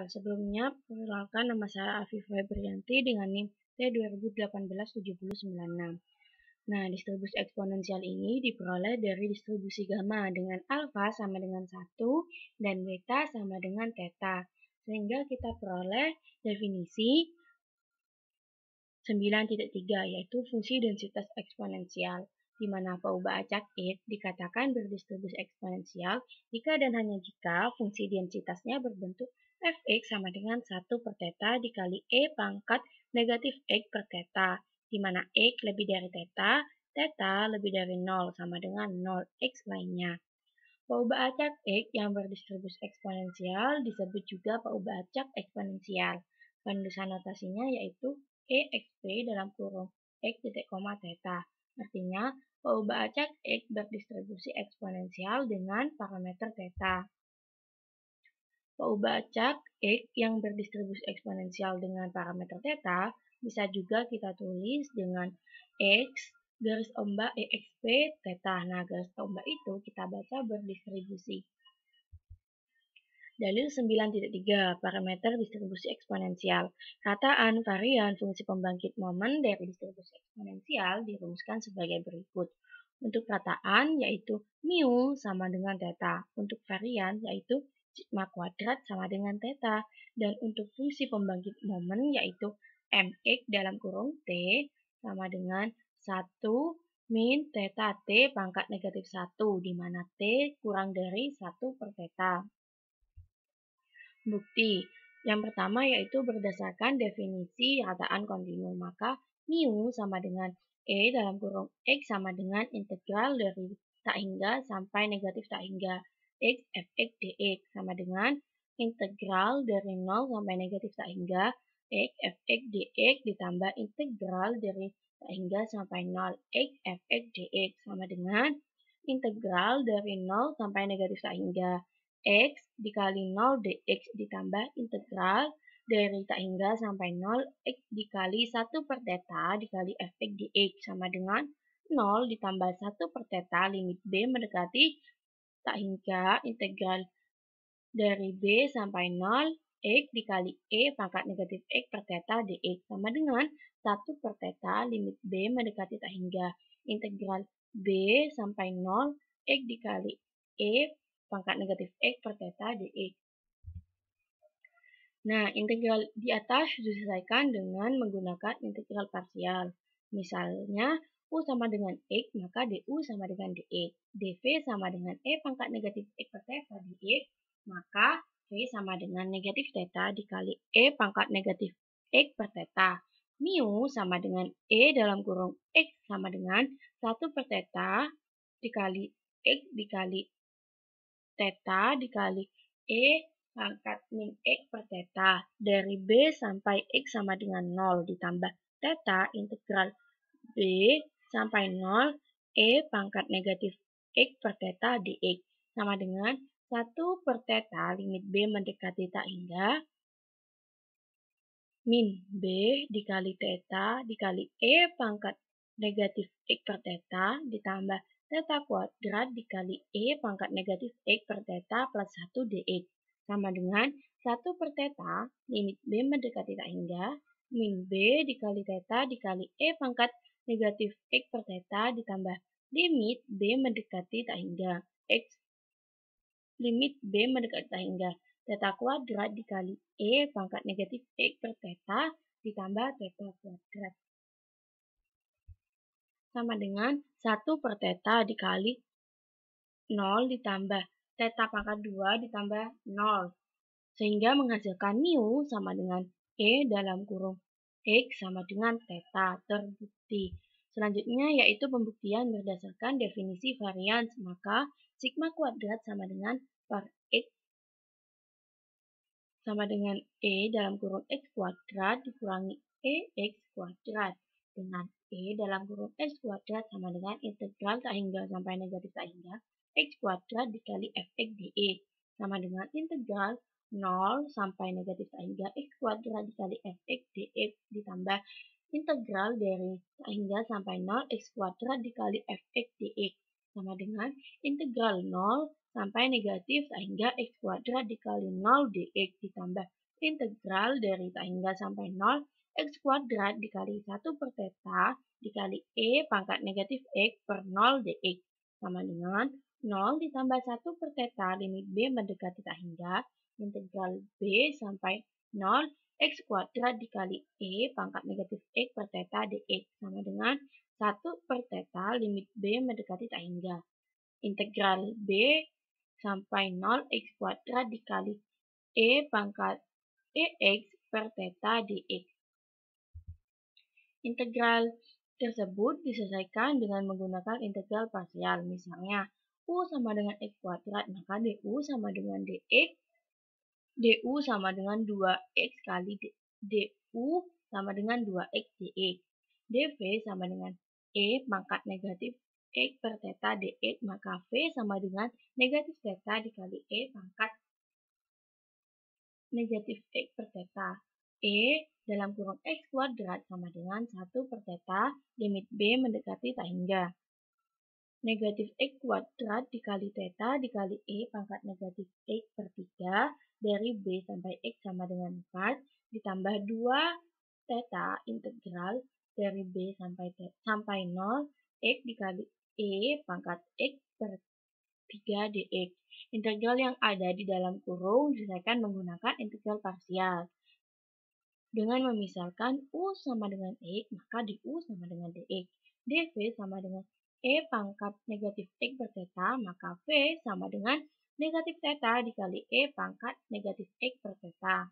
Sebelumnya, perkenalkan nama saya Afifah Febrianti dengan NIM T2018-7096. Nah, distribusi eksponensial ini diperoleh dari distribusi gamma dengan alfa sama dengan 1 dan beta sama dengan theta. Sehingga kita peroleh definisi 9.3 yaitu fungsi densitas eksponensial, di mana peubah acak X dikatakan berdistribusi eksponensial jika dan hanya jika fungsi densitasnya berbentuk fx sama dengan 1 per theta dikali e pangkat negatif x per theta, di mana x lebih dari theta, theta lebih dari 0 sama dengan 0x lainnya. Peubah acak X yang berdistribusi eksponensial disebut juga peubah acak eksponensial. Penulisan notasinya yaitu EXP dalam kurung X titik koma theta. Artinya, peubah acak X berdistribusi eksponensial dengan parameter theta. Peubah acak X yang berdistribusi eksponensial dengan parameter theta bisa juga kita tulis dengan X garis ombak EXP theta. Nah, garis ombak itu kita baca berdistribusi. Dalil 9.3 parameter distribusi eksponensial. Rataan varian fungsi pembangkit momen dari distribusi eksponensial dirumuskan sebagai berikut. Untuk rataan yaitu mu sama dengan theta. Untuk varian yaitu sigma kuadrat sama dengan theta. Dan untuk fungsi pembangkit momen yaitu mx dalam kurung t sama dengan 1 min theta t pangkat negatif 1, di mana t kurang dari 1 per theta. Bukti. Yang pertama yaitu berdasarkan definisi rataan kontinu, maka mu sama dengan E dalam kurung X sama dengan integral dari tak hingga sampai negatif tak hingga X fx dx sama dengan integral dari 0 sampai negatif tak hingga X fx dx ditambah integral dari tak hingga sampai 0 X fx dx sama dengan integral dari 0 sampai negatif tak hingga X dikali 0 dx ditambah integral dari tak hingga sampai 0 X dikali 1 per theta dikali fx dx sama dengan 0 ditambah 1 per theta limit b mendekati tak hingga integral dari b sampai 0 X dikali e pangkat negatif x per theta dx sama dengan 1 per theta limit b mendekati tak hingga integral b sampai 0 X dikali e pangkat negatif x per theta dx. Nah, integral di atas diselesaikan dengan menggunakan integral parsial. Misalnya, U sama dengan X, maka DU sama dengan DX. DV sama dengan E pangkat negatif X per theta dx, maka V sama dengan negatif theta dikali E pangkat negatif X per theta. Mu sama dengan E dalam kurung X sama dengan 1 per theta dikali X dikali theta dikali E pangkat min X per theta dari B sampai X sama dengan 0 ditambah theta integral B sampai 0 E pangkat negatif X per theta dx sama dengan 1 per theta limit B mendekati tak hingga min B dikali theta dikali E pangkat negatif X per theta ditambah theta kuadrat dikali E pangkat negatif X per theta plus 1 dx sama dengan 1 per theta limit B mendekati tak hingga min B dikali theta dikali E pangkat negatif X per theta ditambah limit B mendekati tak hingga X limit B mendekati tak hingga theta kuadrat dikali E pangkat negatif X per theta ditambah theta kuadrat sama dengan 1 per theta dikali 0 ditambah theta pangkat 2 ditambah 0. Sehingga menghasilkan mu sama dengan E dalam kurung X sama dengan theta terbukti. Selanjutnya yaitu pembuktian berdasarkan definisi varians, maka sigma kuadrat sama dengan per X sama dengan E dalam kurung X kuadrat dikurangi E X kuadrat dengan E dalam kurung X kuadrat sama dengan integral tak hingga sampai negatif tak hingga X kuadrat dikali fx dx sama dengan integral 0 sampai negatif tak hingga X kuadrat dikali fx dx ditambah integral dari tak hingga sampai 0 X kuadrat dikali fx dx sama dengan integral 0 sampai negatif tak hingga X kuadrat dikali 0 dx ditambah integral dari tak hingga sampai 0 x kuadrat dikali 1 per theta dikali e pangkat negatif x per 0 dx sama dengan 0 ditambah 1 per theta limit b mendekati tak hingga integral b sampai 0 x kuadrat dikali e pangkat negatif x per theta dx sama dengan 1 per theta limit b mendekati tak hingga integral b sampai 0 x kuadrat dikali e pangkat dx per theta dx. Integral tersebut diselesaikan dengan menggunakan integral parsial. Misalnya, u sama dengan x kuadrat, maka du sama dengan dx, du sama dengan 2x kali du sama dengan 2x dx. dv sama dengan e pangkat negatif x per theta dx, maka v sama dengan negatif theta dikali e pangkat negatif x per theta. E dalam kurung x kuadrat sama dengan 1 per theta limit b mendekati tak hingga. Negatif x kuadrat dikali theta dikali e pangkat negatif x per 3 dari b sampai x sama dengan 4 ditambah 2 theta integral dari b sampai 0 x dikali e pangkat x per 3 dx. Integral yang ada di dalam kurung diselesaikan menggunakan integral parsial. Dengan memisahkan u sama dengan x, maka du sama dengan dx. dv sama dengan e pangkat negatif x per theta, maka v sama dengan negatif theta dikali e pangkat negatif x per theta.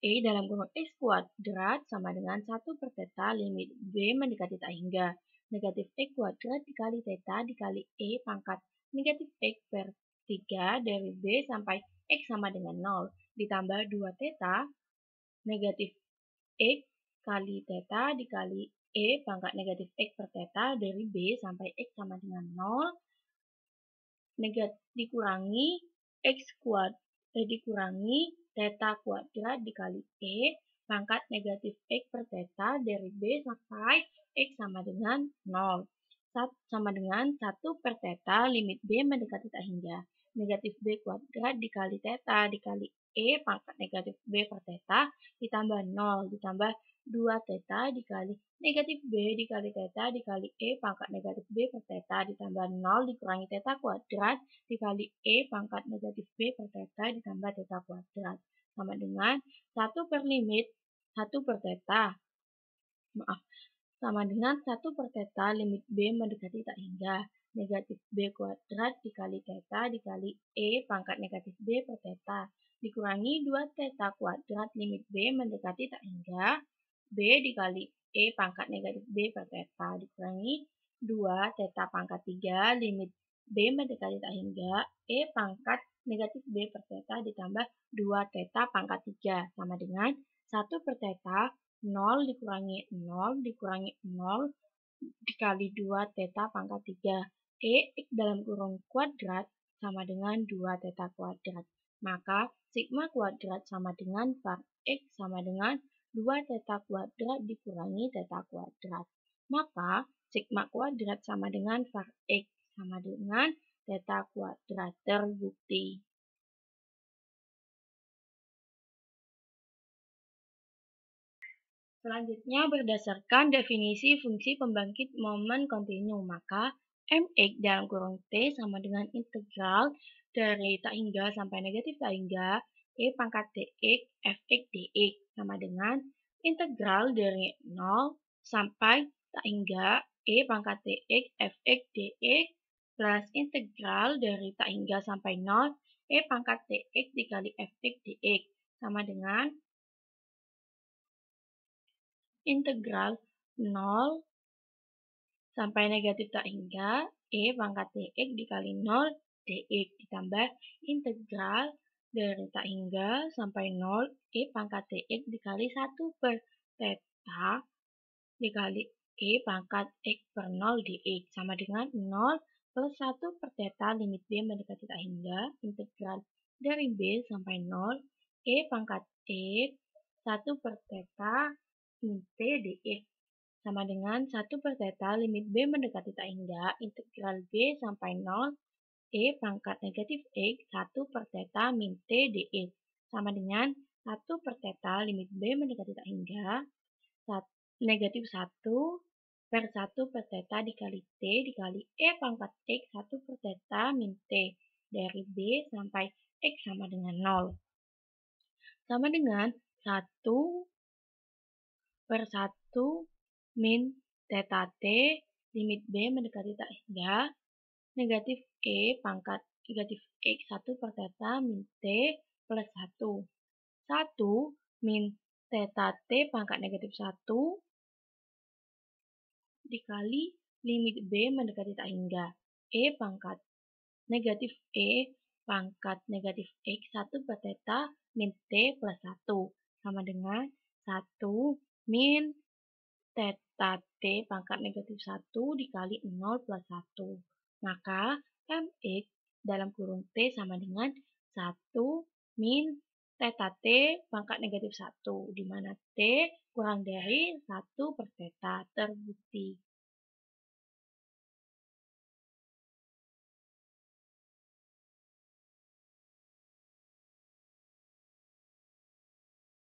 E dalam kurung x kuadrat sama dengan 1 per theta limit b mendekati tak hingga. Negatif x kuadrat dikali theta dikali e pangkat negatif x per 3 dari b sampai x sama dengan 0 ditambah 2 theta negatif x kali theta dikali e pangkat negatif x per theta dari b sampai x sama dengan 0 dikurangi x dikurangi theta kuadrat dikali e pangkat negatif x per theta dari b sampai x sama dengan 0 sama dengan 1 per theta limit b mendekati tak hingga negatif b kuadrat dikali theta dikali e pangkat negatif b per theta ditambah 0 ditambah 2 theta dikali negatif b dikali theta dikali e pangkat negatif b per theta ditambah 0 dikurangi theta kuadrat dikali e pangkat negatif b per theta ditambah theta kuadrat sama dengan 1 per limit 1 per theta sama dengan 1 per theta limit b mendekati tak hingga negatif b kuadrat dikali theta dikali e pangkat negatif b per theta dikurangi 2 theta kuadrat limit b mendekati tak hingga b dikali e pangkat negatif b per theta dikurangi 2 theta pangkat 3 limit b mendekati tak hingga e pangkat negatif b per theta ditambah 2 theta pangkat 3 sama dengan 1 per theta 0 dikurangi 0 dikurangi 0 dikali 2 theta pangkat 3. E x dalam kurung kuadrat sama dengan 2 theta kuadrat. Maka sigma kuadrat sama dengan var x sama dengan 2 theta kuadrat dikurangi theta kuadrat. Maka sigma kuadrat sama dengan var x sama dengan theta kuadrat. Terbukti. Selanjutnya, berdasarkan definisi fungsi pembangkit momen kontinu, maka mx dalam kurung t sama dengan integral dari tak hingga sampai negatif tak hingga e pangkat dx fx dx sama dengan integral dari 0 sampai tak hingga e pangkat dx fx dx plus integral dari tak hingga sampai 0 e pangkat dx dikali fx dx sama dengan integral 0 sampai negatif tak hingga e pangkat dx dikali 0 dx ditambah integral dari tak hingga sampai 0 e pangkat dx dikali 1 per theta dikali e pangkat x per 0 dx sama dengan 0 plus 1 per theta limit b mendekati tak hingga integral dari b sampai 0 e pangkat x 1 per theta min t dx sama dengan 1 per theta limit b mendekati tak hingga integral b sampai 0 e pangkat negatif x 1 per theta min t dx sama dengan 1 per theta limit B mendekati tak hingga negatif 1 per 1 per theta dikali T dikali E pangkat X 1 per theta min T dari B sampai X sama dengan 0. Sama dengan 1 per 1 min theta T limit B mendekati tak hingga negatif E pangkat negatif X 1 per theta min T plus 1. 1 min theta T pangkat negatif 1 dikali limit B mendekati tak hingga E pangkat negatif E pangkat negatif X 1 per theta min T plus 1 sama dengan 1 min theta T pangkat negatif 1 dikali 0 plus 1. Maka MX dalam kurung T sama dengan 1 min theta T pangkat negatif 1, di mana T kurang dari 1 per theta terbukti.